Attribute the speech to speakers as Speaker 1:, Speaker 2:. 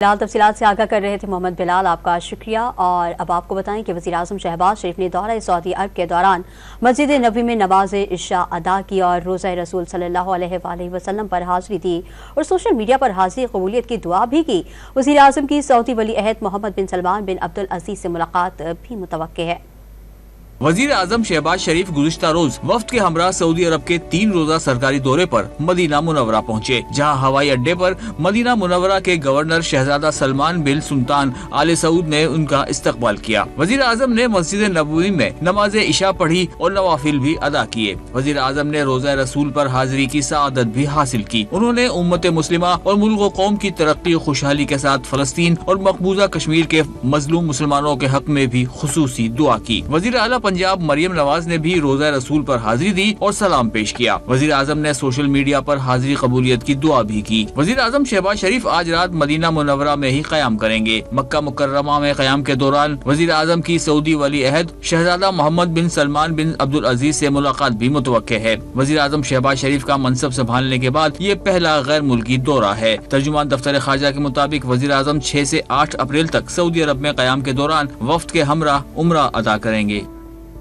Speaker 1: بلال تفصیلات سے آگاہ کر رہے تھے محمد بلال، آپ کا شکریہ۔ اور اب آپ کو بتائیں کہ وزیراعظم شہباز شریف نے دورہ سعودی عرب کے دوران مسجد نبوی میں نماز عشاء ادا کی اور روزہ رسول صلی اللہ علیہ وآلہ وسلم پر حاضری دی اور سوشل میڈیا پر حاضری قبولیت کی دعا بھی کی۔ وزیراعظم کی سعودی ولی عہد محمد بن سلمان بن عبدالعزیز سے ملاقات بھی متوقع ہے۔
Speaker 2: وزیر اعظم شہباز شریف گزشتہ روز وفد کے ہمراہ سعودی عرب کے 3 روزہ سرکاری دورے پر مدینہ منورہ پہنچے، جہاں ہوائی اڈے پر مدینہ منورہ کے گورنر شہزادہ سلمان بن سلطان آل سعود نے ان کا استقبال کیا۔ وزیر اعظم نے مسجد نبوی میں نماز عشاء پڑھی اور نوافل بھی ادا کیے۔ وزیر اعظم نے روزہ رسول پر حاضری کی سعادت بھی حاصل کی۔ انہوں نے امت مسلمہ اور ملک و قوم کی ترقی و خوشحالی کے ساتھ فلسطین اور مقبوضہ کشمیر کے مظلوم مسلمانوں کے حق میں بھی خصوصی دعا کی۔ وزیر اعلیٰ پنجاب مریم نواز نے بھی روزہ رسول پر حاضری دی اور سلام پیش کیا۔ وزیر اعظم نے سوشل میڈیا پر حاضری قبولیت کی دعا بھی کی۔ وزیر اعظم شہباز شریف آج رات مدینہ منورہ میں ہی قیام کریں گے۔ مکہ مکرمہ میں قیام کے دوران وزیر اعظم کی سعودی ولی عہد شہزادہ محمد بن سلمان بن عبدالعزیز سے ملاقات بھی متوقع ہے۔ وزیر اعظم شہباز شریف کا منصب سنبھالنے کے بعد یہ پہلا غیر ملکی دورہ ہے۔ ترجمان دفتر خارجہ کے مطابق وزیر اعظم 6 سے 8 اپریل تک سعودی عرب میں قیام کے دوران وفد کے ہمراہ عمرہ ادا کریں گے۔